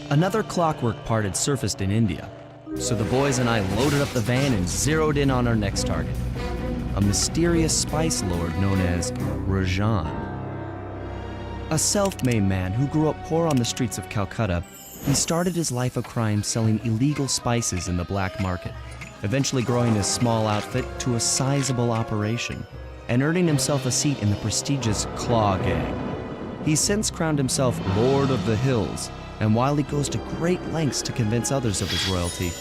Another clockwork part had surfaced in India, so the boys and I loaded up the van and zeroed in on our next target, a mysterious spice lord known as Rajan. A self-made man who grew up poor on the streets of Calcutta, he started his life of crime selling illegal spices in the black market, eventually growing his small outfit to a sizable operation and earning himself a seat in the prestigious Claw Gang. He's since crowned himself Lord of the Hills, and while he goes to great lengths to convince others of his royalty,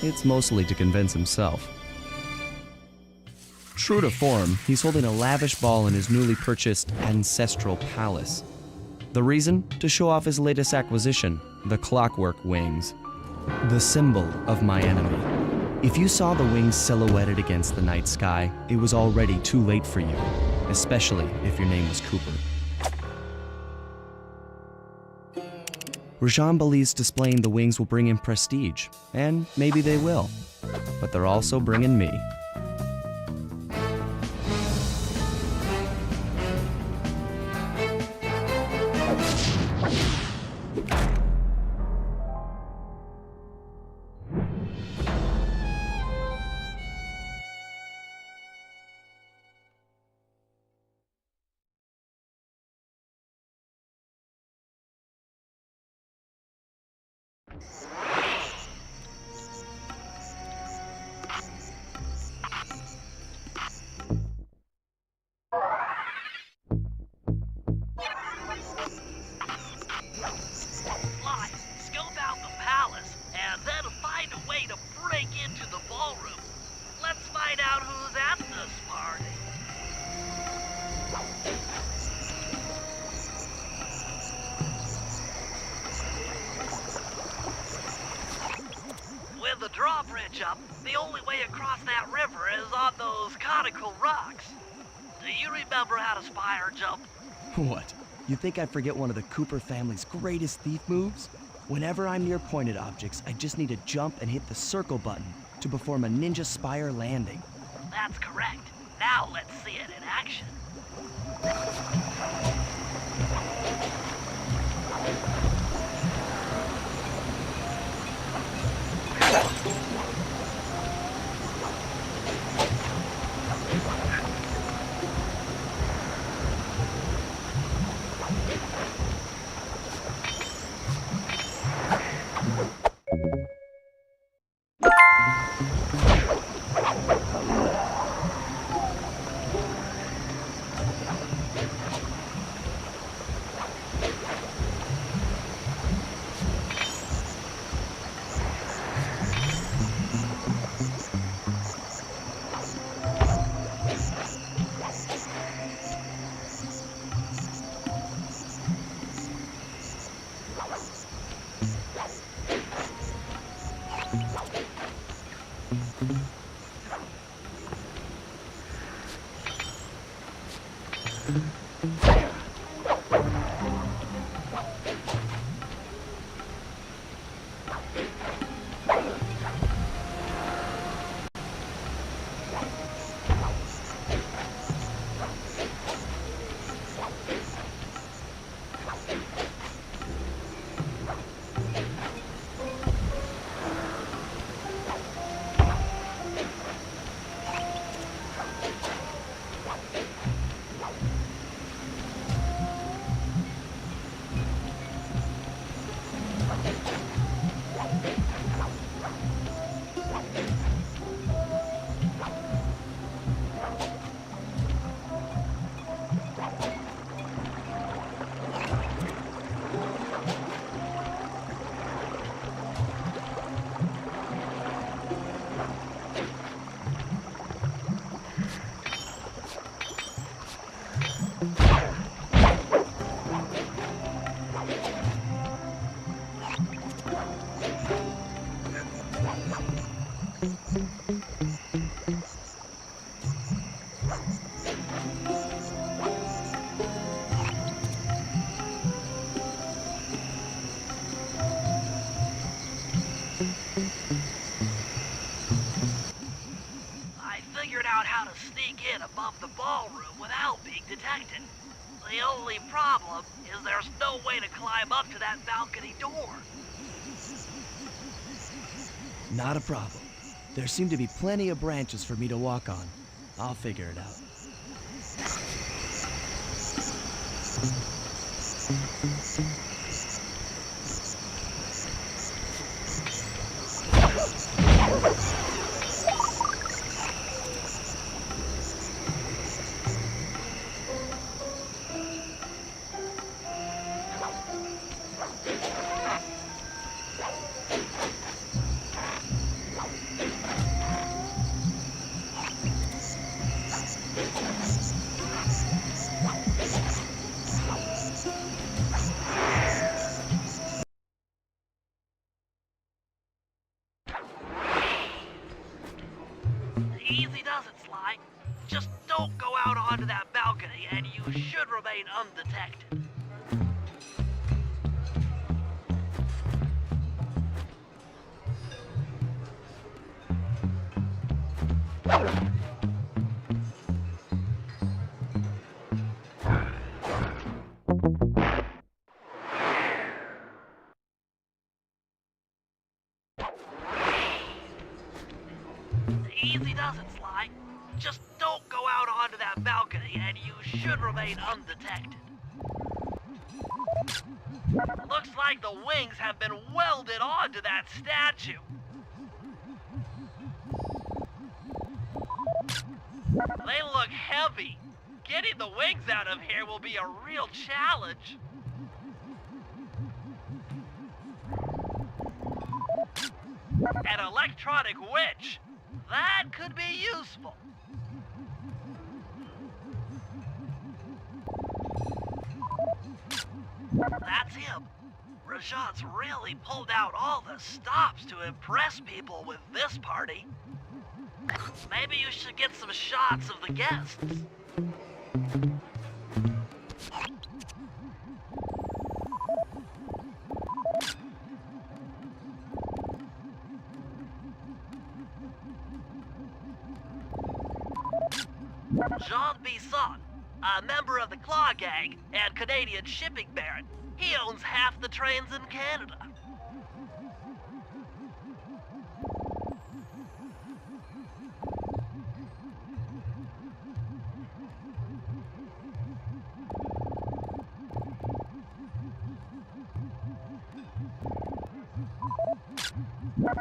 it's mostly to convince himself. True to form, he's holding a lavish ball in his newly purchased ancestral palace. The reason? To show off his latest acquisition, the clockwork wings, the symbol of my enemy. If you saw the wings silhouetted against the night sky, it was already too late for you, especially if your name was Cooper. Rajan believes displaying the wings will bring him prestige, and maybe they will, but they're also bringing me. The drawbridge up, the only way across that river is on those conical rocks. Do you remember how to spire jump? What? You think I'd forget one of the Cooper family's greatest thief moves? Whenever I'm near pointed objects, I just need to jump and hit the circle button to perform a ninja spire landing. That's correct. Now let's see it in action. undetected. The only problem is there's no way to climb up to that balcony door. Not a problem. There seem to be plenty of branches for me to walk on. I'll figure it out. Easy does it, Sly. Just don't go out onto that balcony and you should remain undetected. Easy does it, Sly. Just don't go out onto that balcony and you should remain undetected. Looks like the wings have been welded onto that statue. They look heavy. Getting the wings out of here will be a real challenge. An electronic winch. That could be useful. That's him. Rajan's really pulled out all the stops to impress people with this party. Maybe you should get some shots of the guests. Jean Bisson, a member of the Claw Gang and Canadian shipping baron. He owns half the trains in Canada.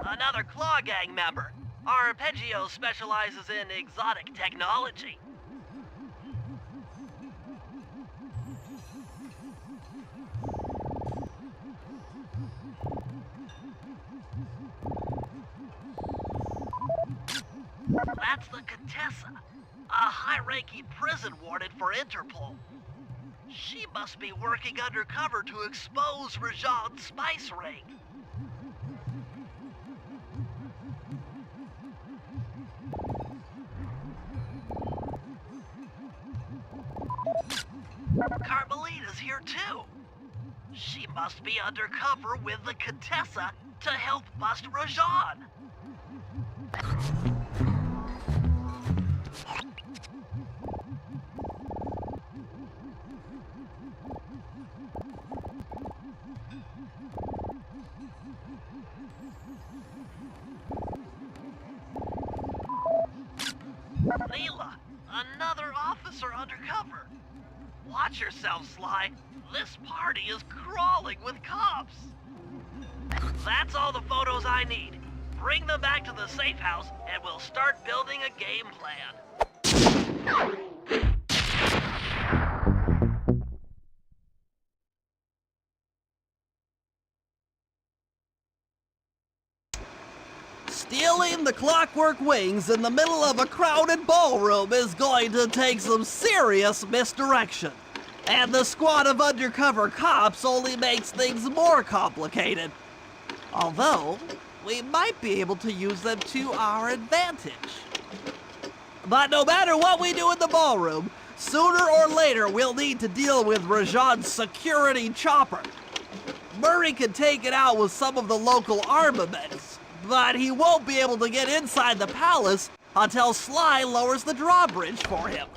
Another Claw Gang member. Arpeggio specializes in exotic technology. That's the Contessa, a high-ranking prison warden for Interpol. She must be working undercover to expose Rajan's spice ring. Carmelita's here too. She must be undercover with the Contessa to help bust Rajan. Leela, another officer undercover. Watch yourself, Sly. This party is crawling with cops. That's all the photos I need. Bring them back to the safe house and we'll start building a game plan. Stealing the clockwork wings in the middle of a crowded ballroom is going to take some serious misdirection. And the squad of undercover cops only makes things more complicated. Although, we might be able to use them to our advantage. But no matter what we do in the ballroom, sooner or later we'll need to deal with Rajan's security chopper. Murray can take it out with some of the local armaments, but he won't be able to get inside the palace until Sly lowers the drawbridge for him.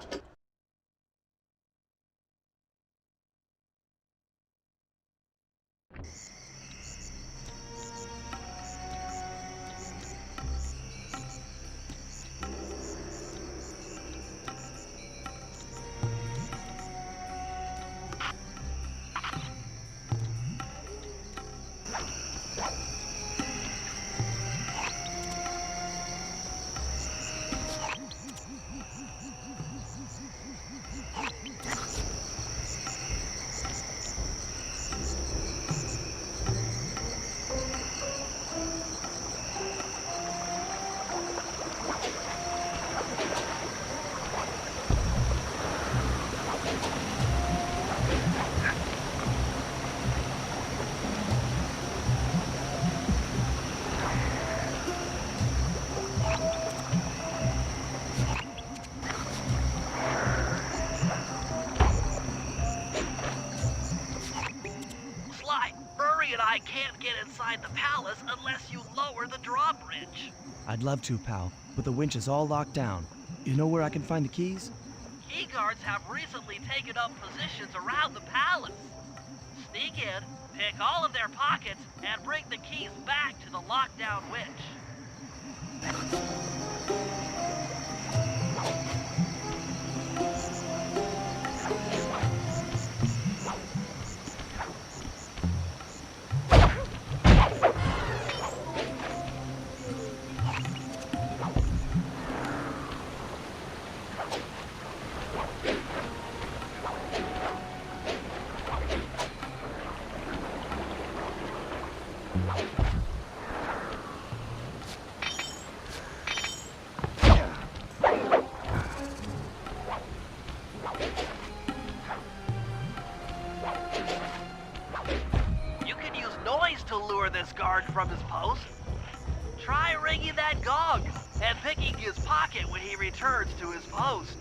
can't get inside the palace unless you lower the drawbridge. I'd love to, pal, but the winch is all locked down. You know where I can find the keys? Key guards have recently taken up positions around the palace. Sneak in, pick all of their pockets, and bring the keys back to the lockdown winch. To lure this guard from his post. Try ringing that gong and picking his pocket when he returns to his post.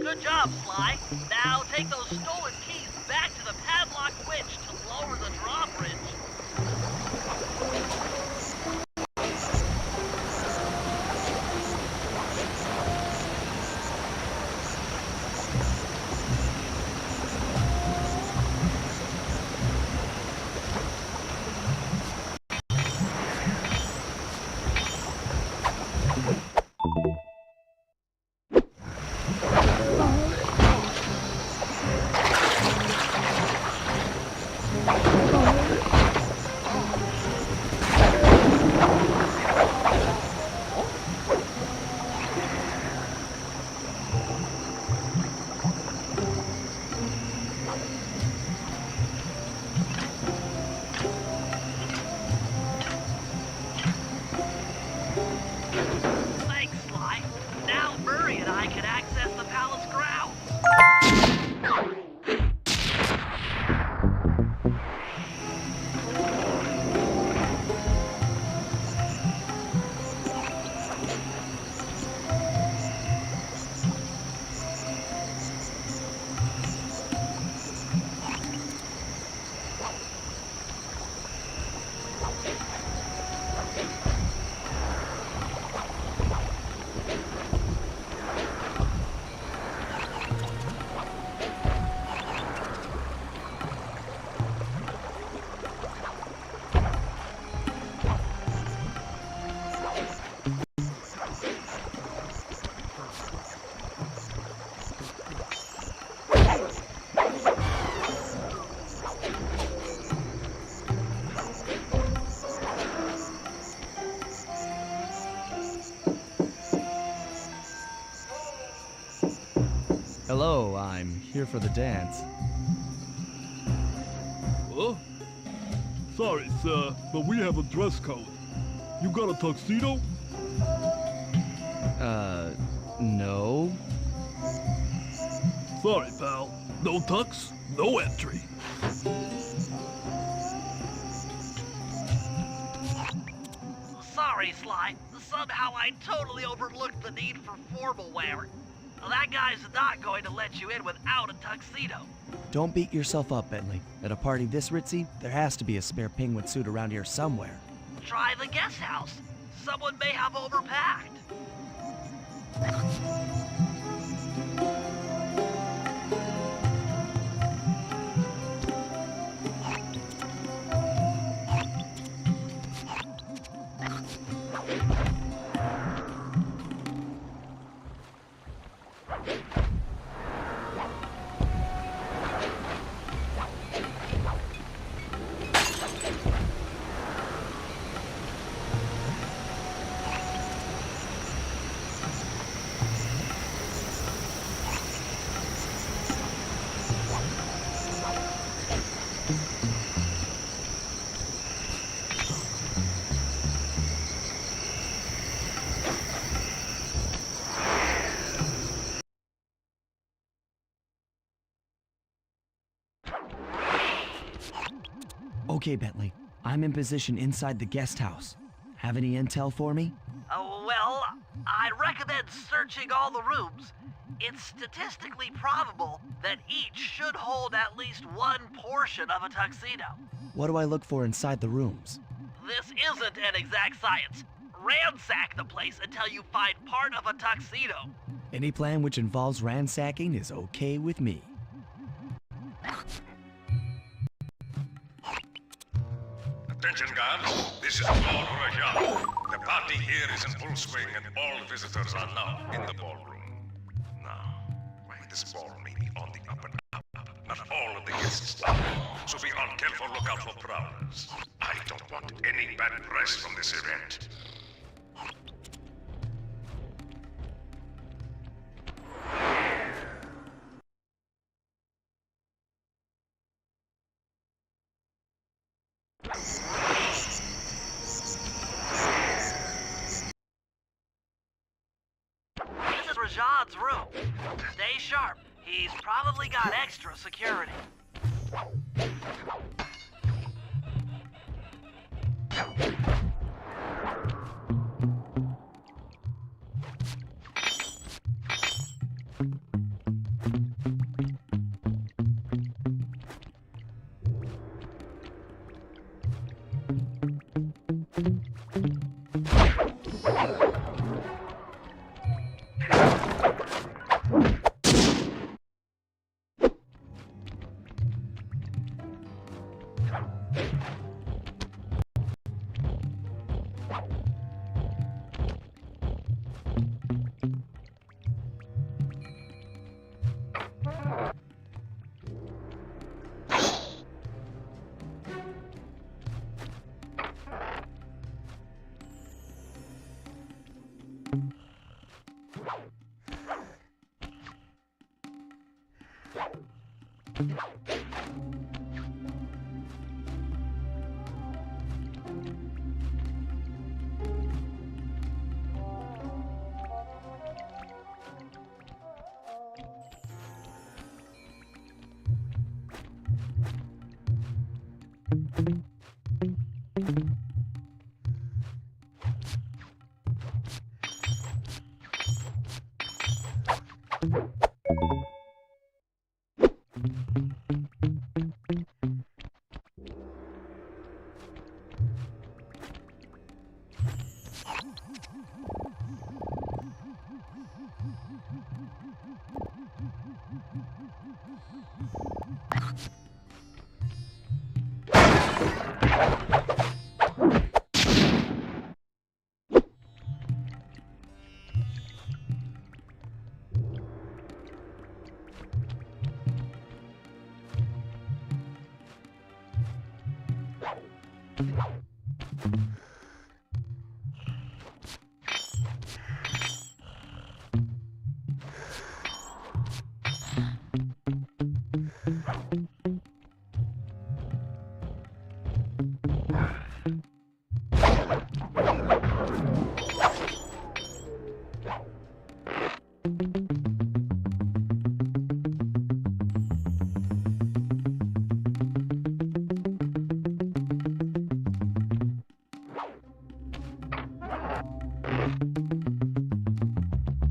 Good job, Sly. Now take those stolen keys back to the padlock winch to lower the drawbridge. Thanks, Sly. Now Murray and I can access the palace grounds. Hello, I'm here for the dance. Huh? Sorry, sir, but we have a dress code. You got a tuxedo? No. Sorry, pal. No tux, no entry. Sorry, Sly. Somehow I totally overlooked the need for formal wear. That guy's not going to let you in without a tuxedo. Don't beat yourself up, Bentley. At a party this ritzy, there has to be a spare penguin suit around here somewhere. Try the guest house. Someone may have overpacked. Okay, Bentley. I'm in position inside the guest house. Have any intel for me? Well, I'd recommend searching all the rooms. It's statistically probable that each should hold at least one portion of a tuxedo. What do I look for inside the rooms? This isn't an exact science. Ransack the place until you find part of a tuxedo. Any plan which involves ransacking is okay with me. Attention, guards. This is Lord Rajan. The party here is in full swing and all visitors are now in the ballroom. Now, this ball may be on the up and up. Not all of the guests are, so be on careful lookout for prowlers. I don't want any bad press from this event. This is Rajad's room. Stay sharp. He's probably got extra security.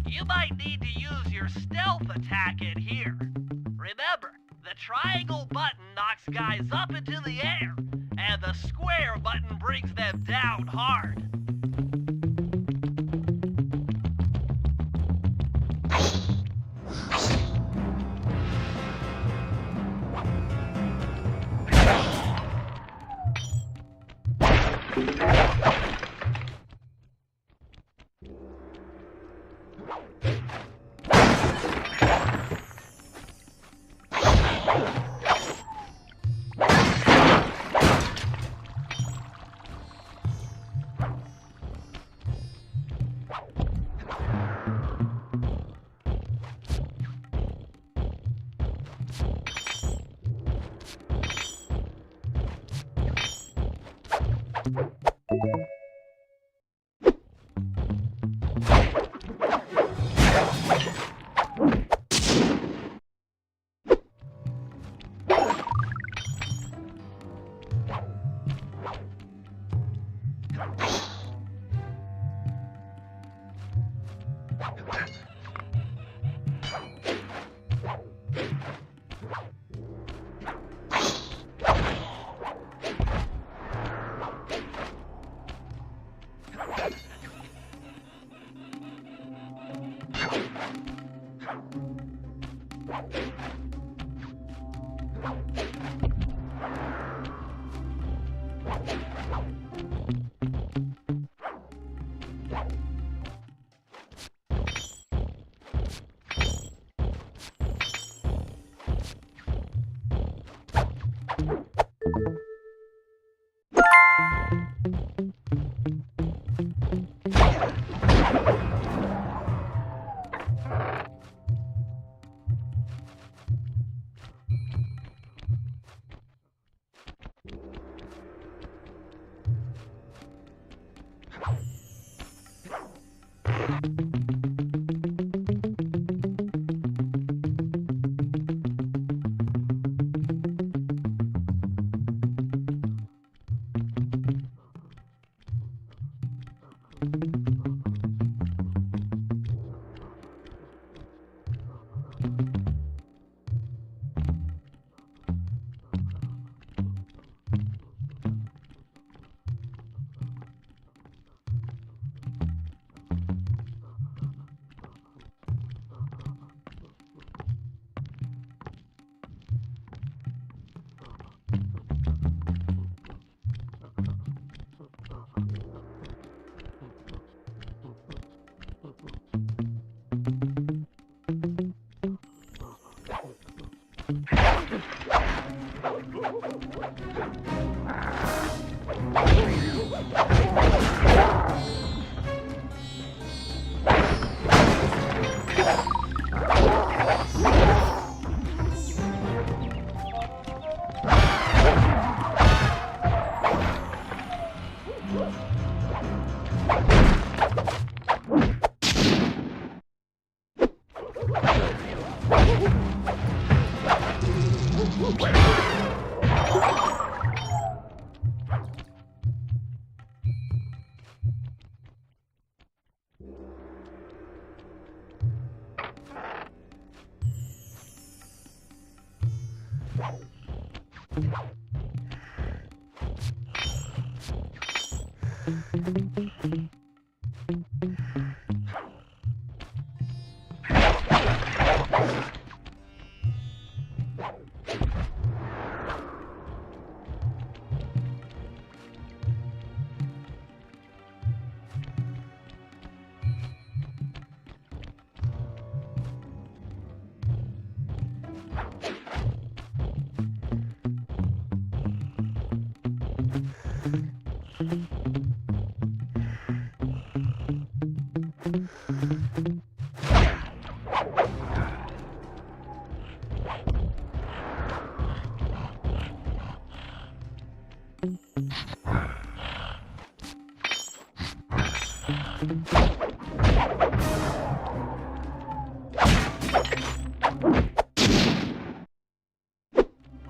You might need to use your stealth attack in here. Remember, the triangle button knocks guys up into the air, and the square button brings them down hard.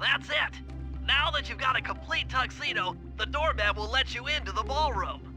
That's it! Now that you've got a complete tuxedo, the doorman will let you into the ballroom.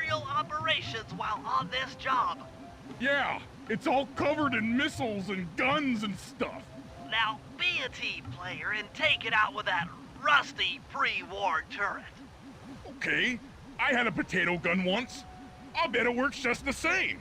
aerial operations while on this job. Yeah, it's all covered in missiles and guns and stuff. Now, be a team player and take it out with that rusty pre-war turret. Okay, I had a potato gun once. I'll bet it works just the same.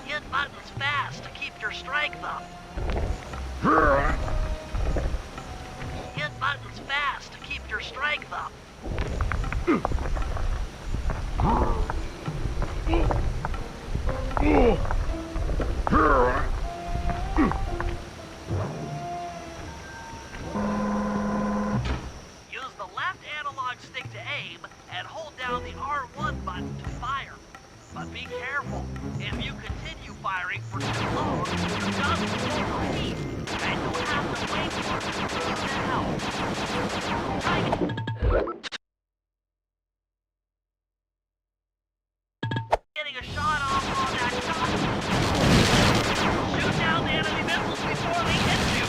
Hit buttons fast to keep your strength up. Hit buttons fast to keep your strength up. Use the left analog stick to aim and hold down the R1 button to fire. But be careful. If you continue firing for too long, your gun will overheat, and you'll have to wait for it to cool down. Getting a shot off on that shot. Shoot down the enemy missiles before they hit you.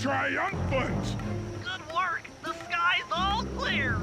Triumphant! Good work. The sky's all clear.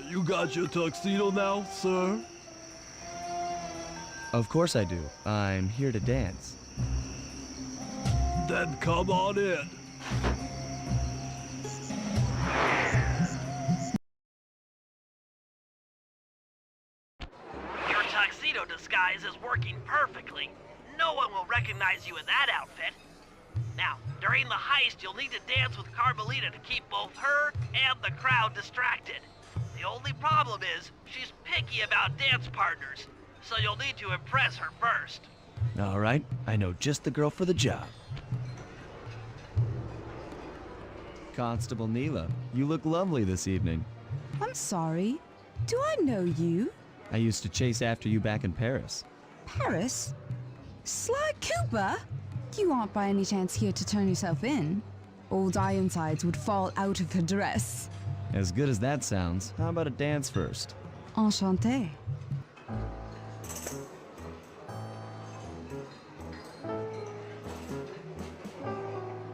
You got your tuxedo now, sir? Of course I do. I'm here to dance. Then come on in. Your tuxedo disguise is working perfectly. No one will recognize you in that outfit. Now, during the heist, you'll need to dance with Carmelita to keep both her and the crowd distracted. The only problem is, she's picky about dance partners, so you'll need to impress her first. All right, I know just the girl for the job. Constable Neela, you look lovely this evening. I'm sorry. Do I know you? I used to chase after you back in Paris. Paris? Sly Cooper? You aren't by any chance here to turn yourself in? Old Ironsides would fall out of her dress. As good as that sounds, how about a dance first? Enchanté.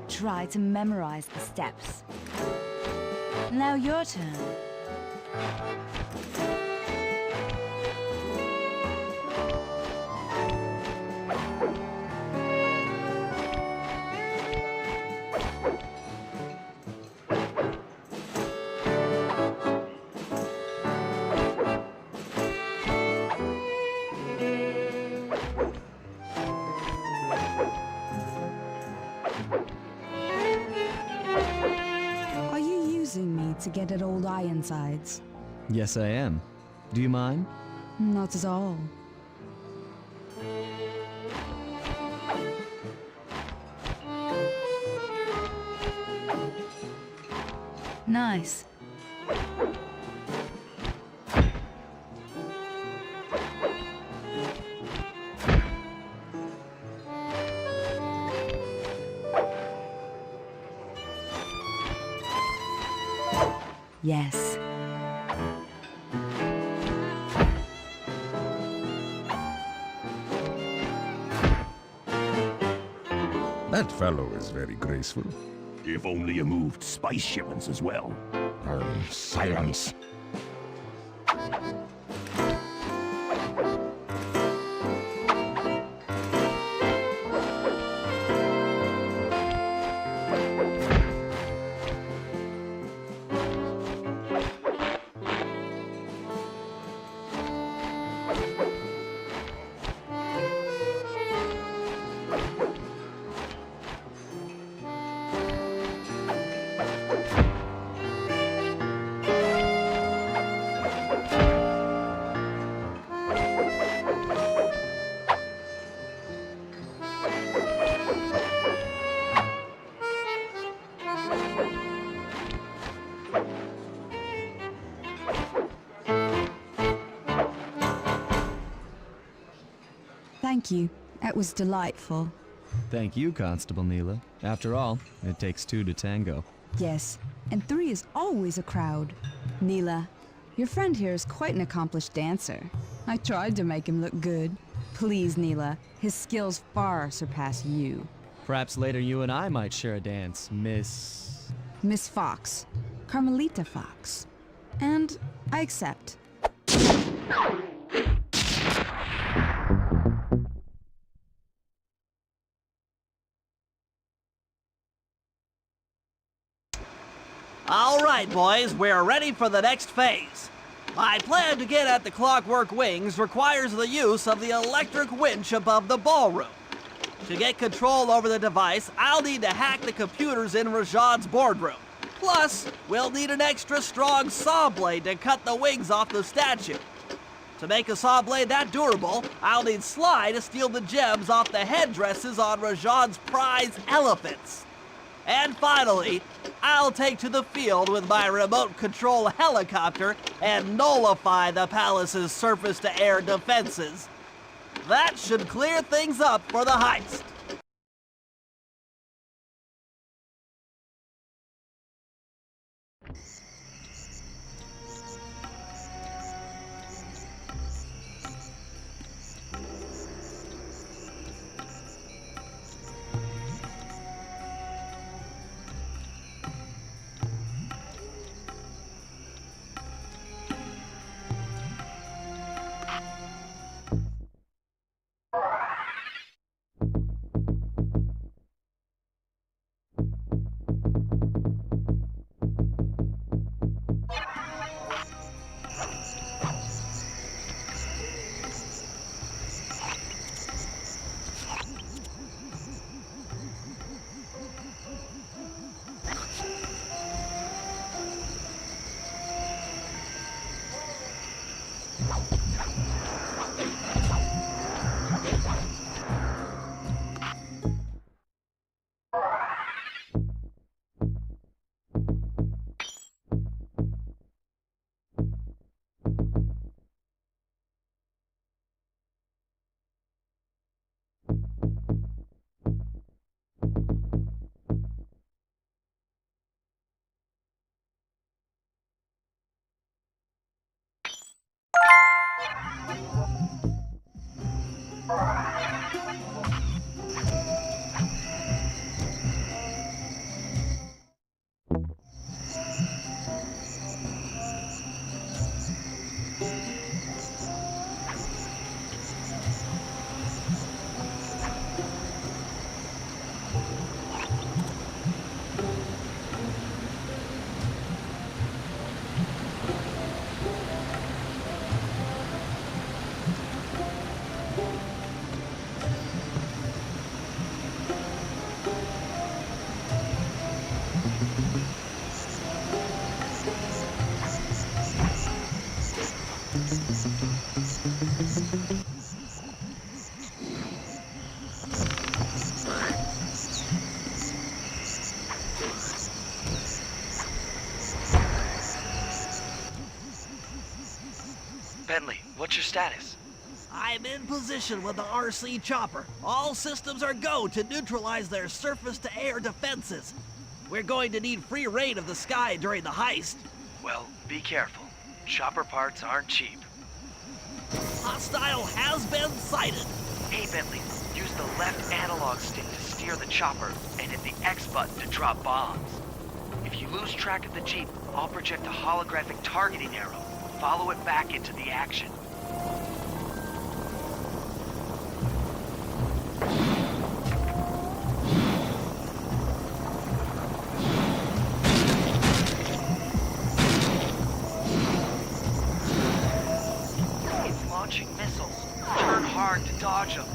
Try to memorize the steps. Now your turn. Are you using me to get at Old Ironsides? Yes, I am. Do you mind? Not at all. Nice. Yes. That fellow is very graceful. If only you moved spice shipments as well. Silence. Thank you. That was delightful. Thank you, Constable Neela. After all, it takes two to tango. Yes, and 3 is always a crowd. Neela, your friend here is quite an accomplished dancer. I tried to make him look good. Please, Neela, his skills far surpass you. Perhaps later you and I might share a dance, Miss... Miss Fox. Carmelita Fox. And I accept. All right, boys, we're ready for the next phase. My plan to get at the Clockwork Wings requires the use of the electric winch above the ballroom. To get control over the device, I'll need to hack the computers in Rajan's boardroom. Plus, we'll need an extra strong saw blade to cut the wings off the statue. To make a saw blade that durable, I'll need Sly to steal the gems off the headdresses on Rajan's prize elephants. And finally, I'll take to the field with my remote control helicopter and nullify the palace's surface-to-air defenses. That should clear things up for the heist. Bentley, what's your status? I'm in position with the RC chopper. All systems are go to neutralize their surface-to-air defenses. We're going to need free reign of the sky during the heist. Well, be careful. Chopper parts aren't cheap. Hostile has been sighted. Hey, Bentley, use the left analog stick to steer the chopper and hit the X button to drop bombs. If you lose track of the Jeep, I'll project a holographic targeting arrow. Follow it back into the action. It's launching missiles. Turn hard to dodge them.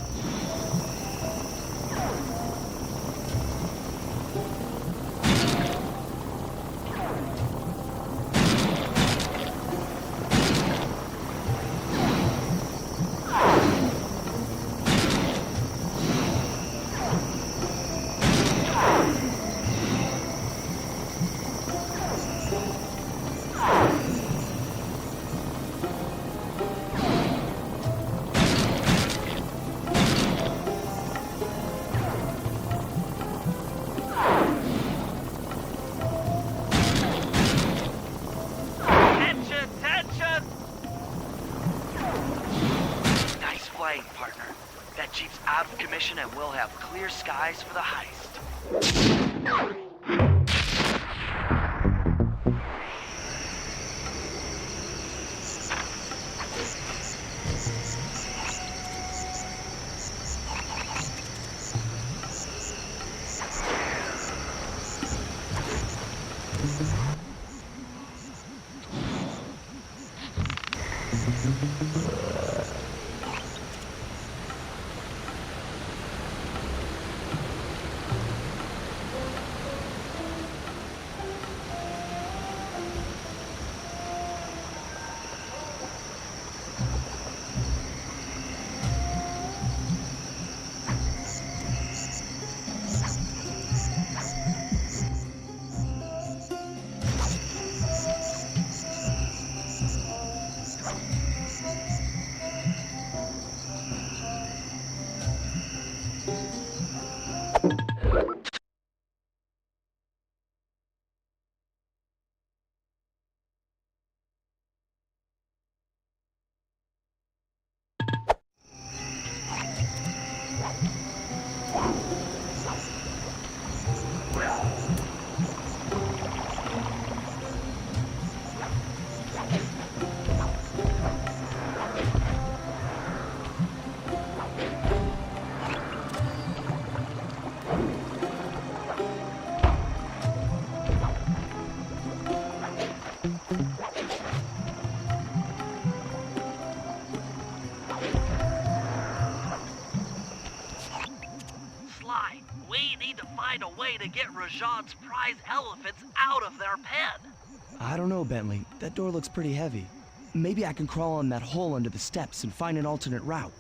playing, partner. That jeep's out of commission and we'll have clear skies for the heist. Sly, we need to find a way to get Rajan's prize elephants out of their pen. I don't know, Bentley. That door looks pretty heavy. Maybe I can crawl in that hole under the steps and find an alternate route.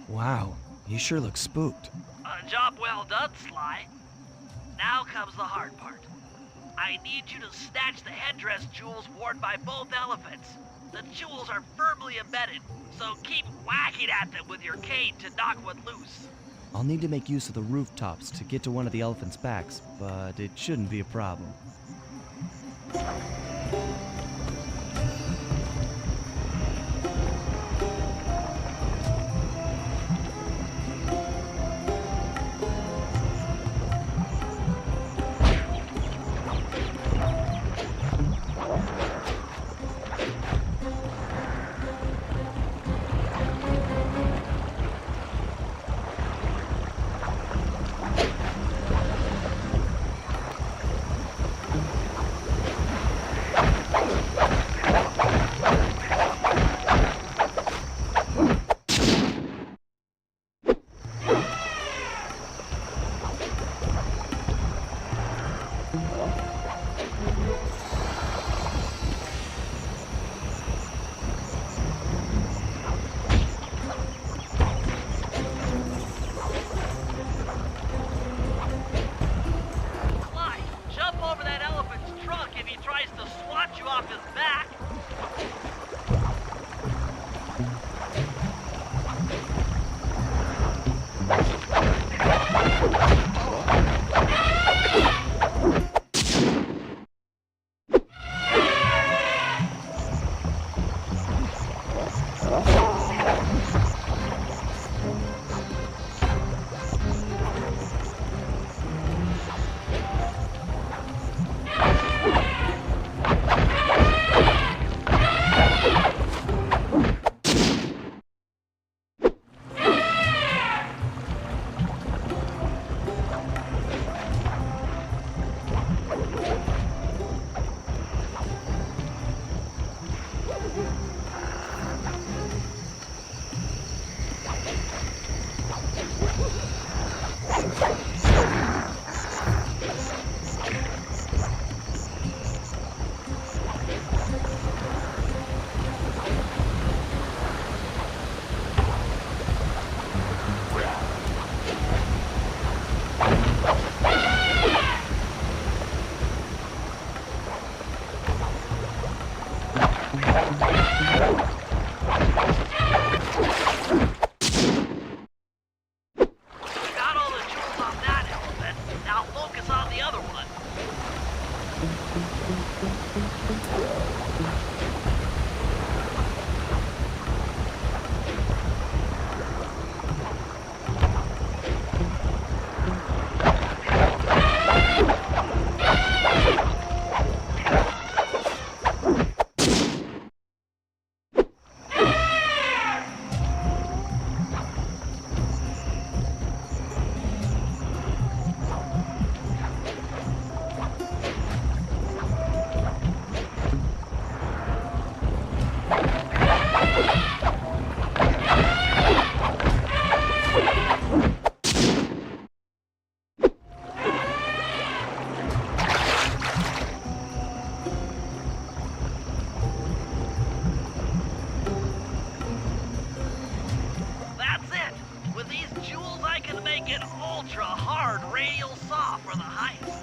Wow, you sure look spooked. Job well done, Sly. Now comes the hard part. I need you to snatch the headdress jewels worn by both elephants. The jewels are firmly embedded, so keep whacking at them with your cane to knock one loose. I'll need to make use of the rooftops to get to one of the elephants' backs, but it shouldn't be a problem. Got all the jewels on that elephant. Now focus on the other one. That's it. With these jewels, I can make an ultra-hard radial saw for the heist.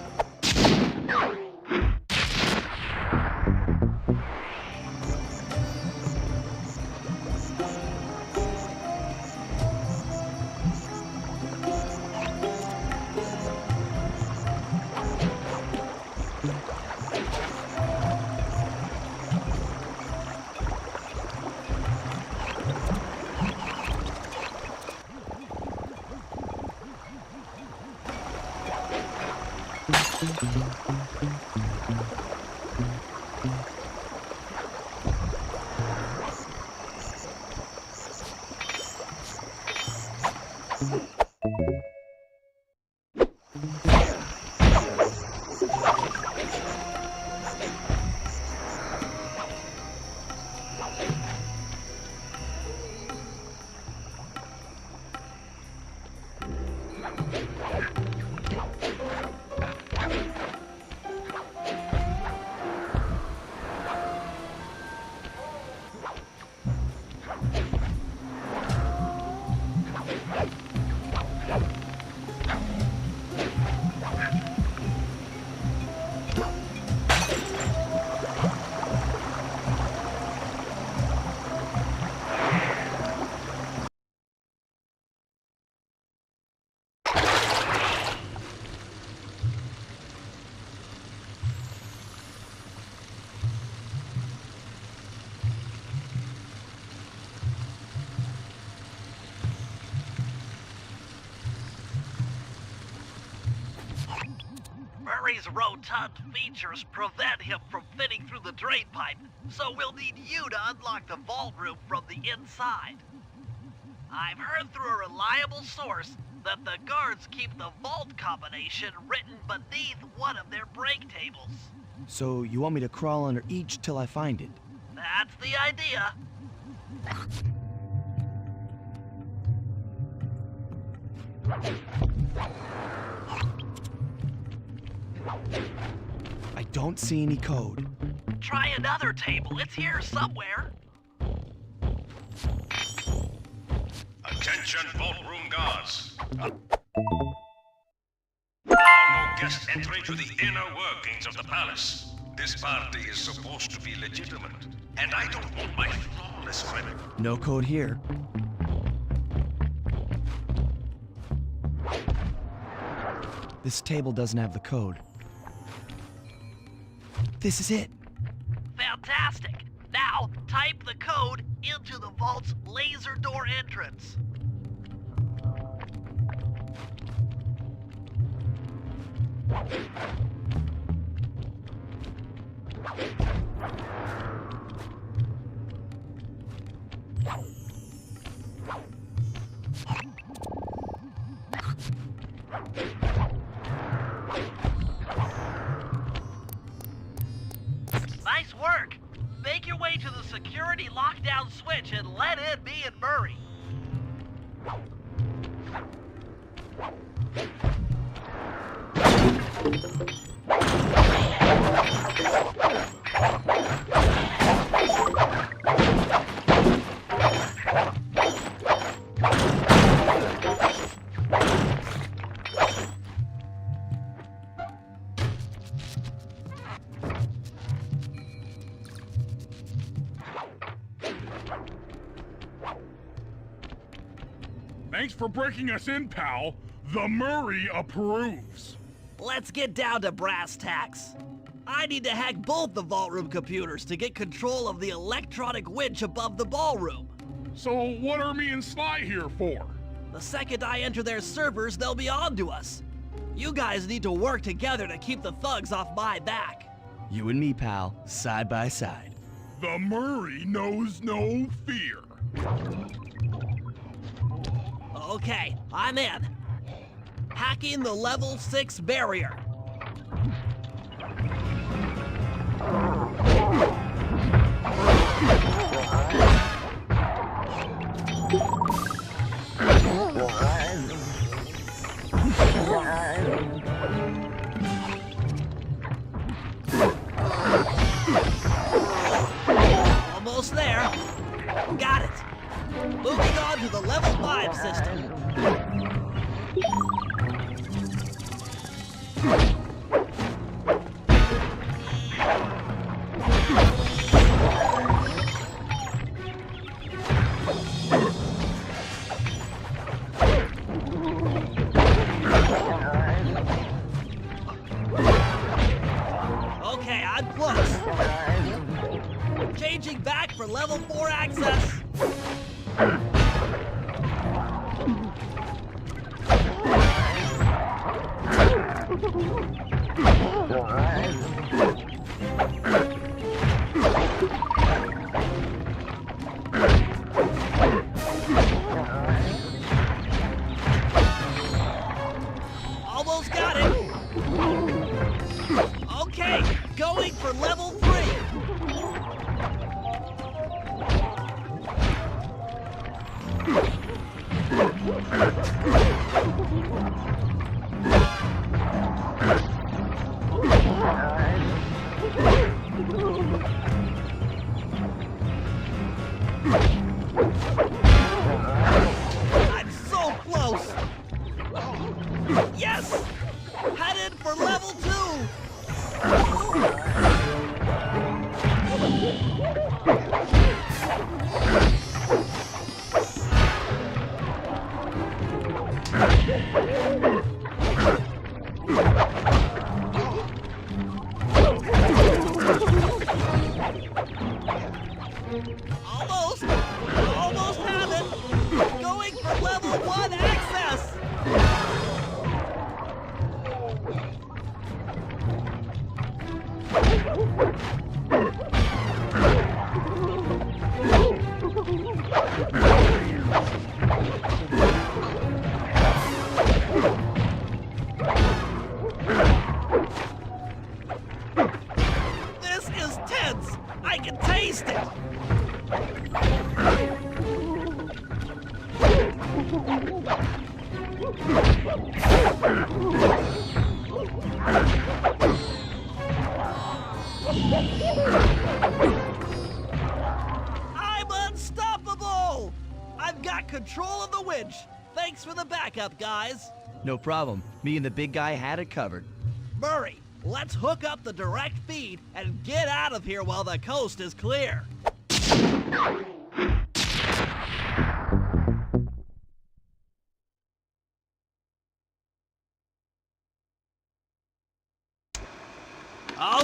Murray's rotund features prevent him from fitting through the drain pipe, so we'll need you to unlock the vault room from the inside. I've heard through a reliable source that the guards keep the vault combination written beneath one of their break tables. So you want me to crawl under each till I find it? That's the idea. I don't see any code. Try another table. It's here somewhere. Attention, vault room guards. Now no guest entry to the inner workings of the palace. This party is supposed to be legitimate, and I don't want my flawless friend. No code here. This table doesn't have the code. This is it. Fantastic. Now type the code into the vault's laser door entrance. Nice work. Make your way to the security lockdown switch and let in me and Murray. Thanks for breaking us in, pal. The Murray approves. Let's get down to brass tacks. I need to hack both the vault room computers to get control of the electronic winch above the ballroom. So what are me and Sly here for? The second I enter their servers, they'll be on to us. You guys need to work together to keep the thugs off my back. You and me, pal, side by side. The Murray knows no fear. Okay, I'm in. Hacking the level 6 barrier. Almost there. Got it. Moving on to the level 5 system. Okay, I'm close. Changing back for level 4 access. Almost got it. Okay, going for level 3. I'm so close. Yes! Headed for level 2. Almost have it. Going for level 1 access. This is tense. I can taste it. I'm unstoppable! I've got control of the winch. Thanks for the backup, guys. No problem. Me and the big guy had it covered. Murray, let's hook up the direct feed and get out of here while the coast is clear.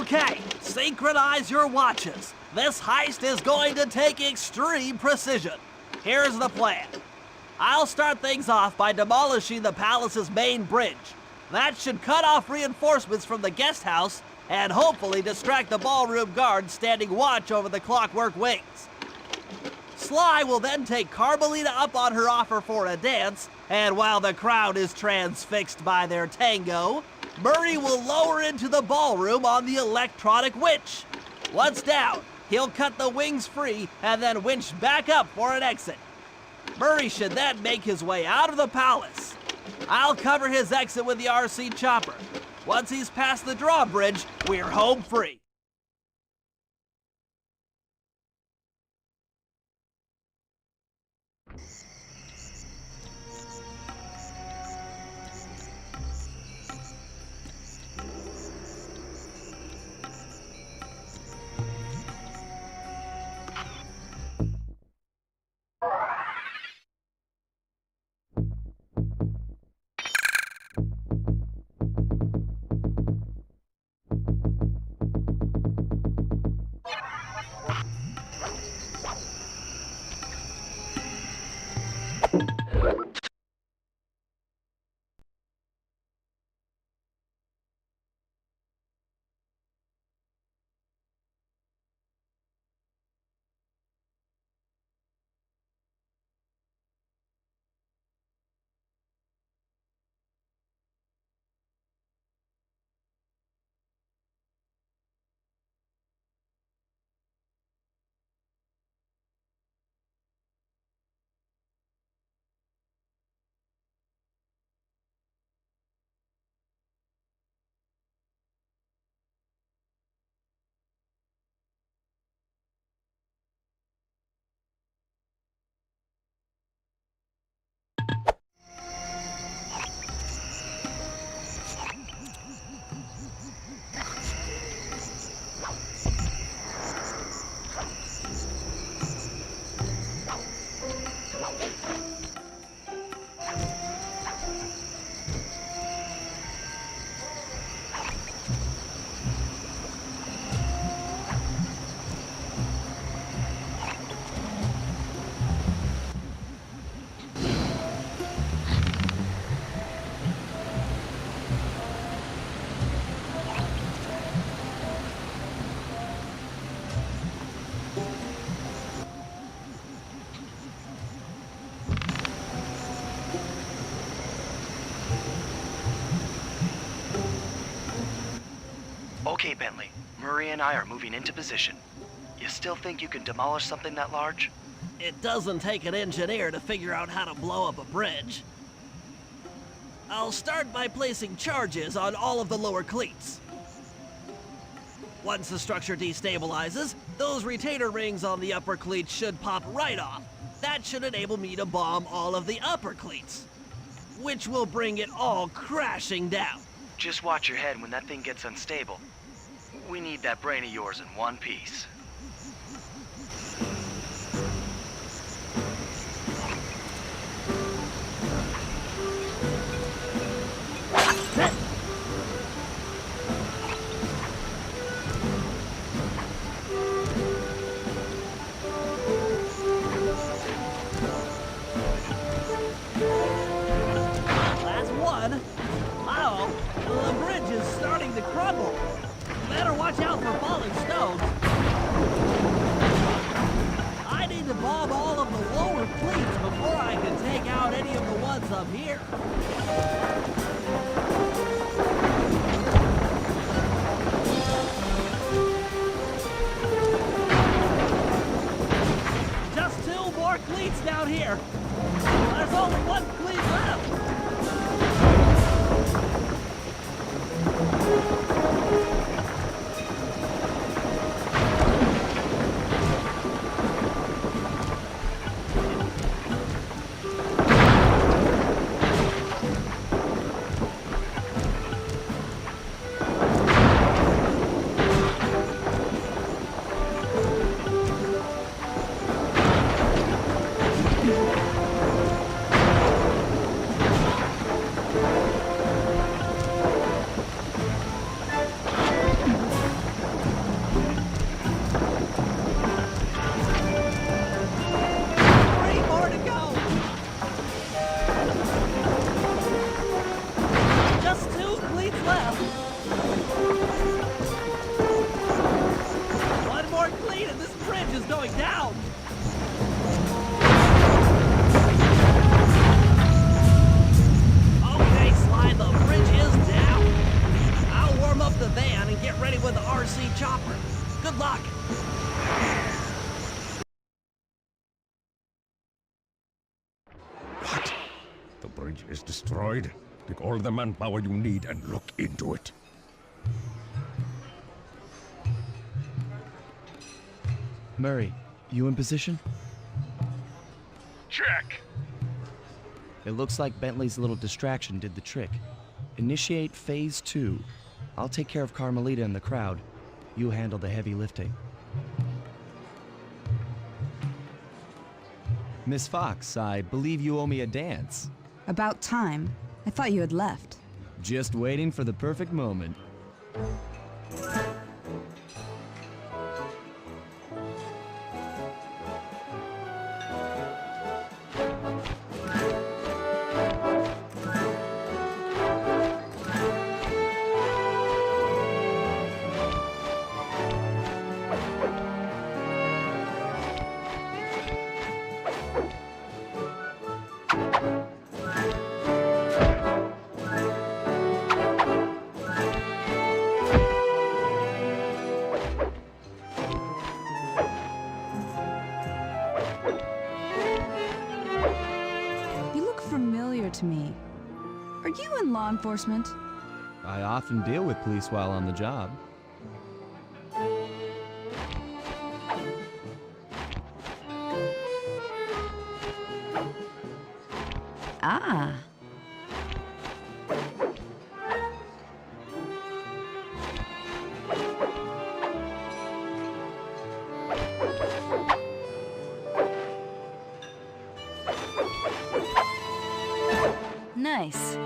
Okay, synchronize your watches. This heist is going to take extreme precision. Here's the plan. I'll start things off by demolishing the palace's main bridge. That should cut off reinforcements from the guest house and hopefully distract the ballroom guards standing watch over the clockwork wings. Sly will then take Carmelita up on her offer for a dance, and while the crowd is transfixed by their tango, Murray will lower into the ballroom on the electronic winch. Once down, he'll cut the wings free and then winch back up for an exit. Murray should then make his way out of the palace. I'll cover his exit with the RC chopper. Once he's past the drawbridge, we're home free. Bentley. Murray and I are moving into position. You still think you can demolish something that large? It doesn't take an engineer to figure out how to blow up a bridge. I'll start by placing charges on all of the lower cleats. Once the structure destabilizes, those retainer rings on the upper cleats should pop right off. That should enable me to bomb all of the upper cleats, which will bring it all crashing down. Just watch your head when that thing gets unstable. We need that brain of yours in one piece. Last one. Uh-oh, the bridge is starting to crumble. Better watch out for falling stones. I need to bomb all of the lower cleats before I can take out any of the ones up here. Just 2 more cleats down here. There's only 1 cleat left. Going down! Okay, Sly, the bridge is down. I'll warm up the van and get ready with the RC chopper. Good luck! What? The bridge is destroyed? Take all the manpower you need and look into it. Murray, you in position? Check! It looks like Bentley's little distraction did the trick. Initiate phase 2. I'll take care of Carmelita and the crowd. You handle the heavy lifting. Miss Fox, I believe you owe me a dance. About time. I thought you had left. Just waiting for the perfect moment. To me. Are you in law enforcement? I often deal with police while on the job. Ah. Nice.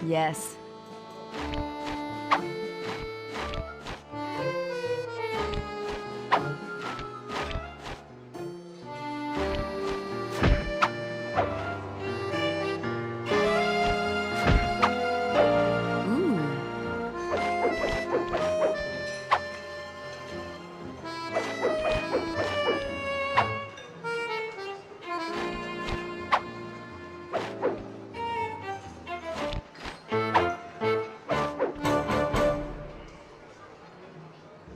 Yes.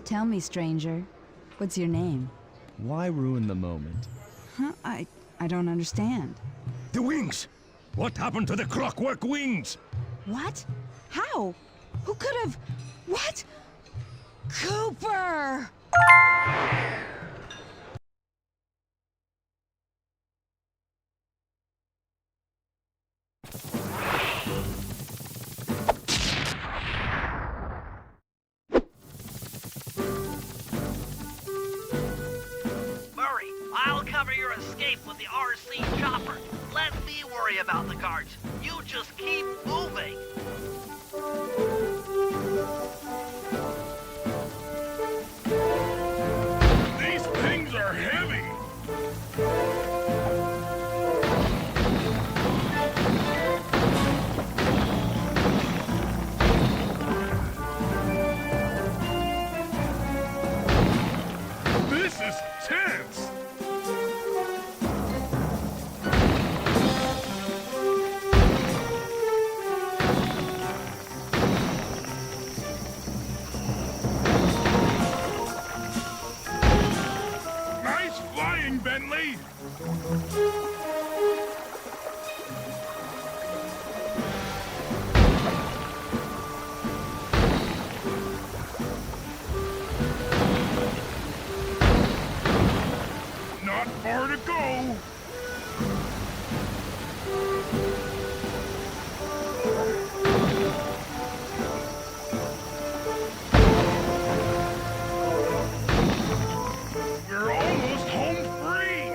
Tell me, stranger, what's your name? Why ruin the moment? Huh? I don't understand. The wings! What happened to the clockwork wings? What? How? Who could have... What? Cooper! Murray, I'll cover your escape with the RC chopper. Let me worry about the guards. You just keep moving. These things are heavy! This is tense! Nice flying, Bentley! Not far to go! We're almost home free!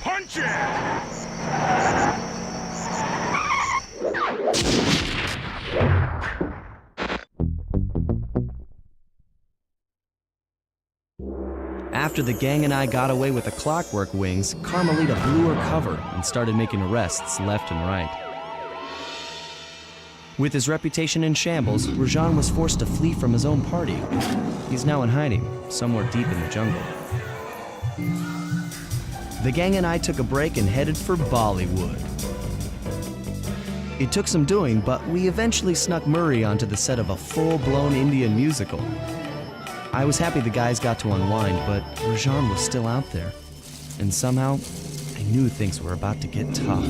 Punch it! After the gang and I got away with the clockwork wings, Carmelita blew her cover and started making arrests left and right. With his reputation in shambles, Rajan was forced to flee from his own party. He's now in hiding, somewhere deep in the jungle. The gang and I took a break and headed for Bollywood. It took some doing, but we eventually snuck Murray onto the set of a full-blown Indian musical. I was happy the guys got to unwind, but Rajan was still out there. And somehow, I knew things were about to get tough.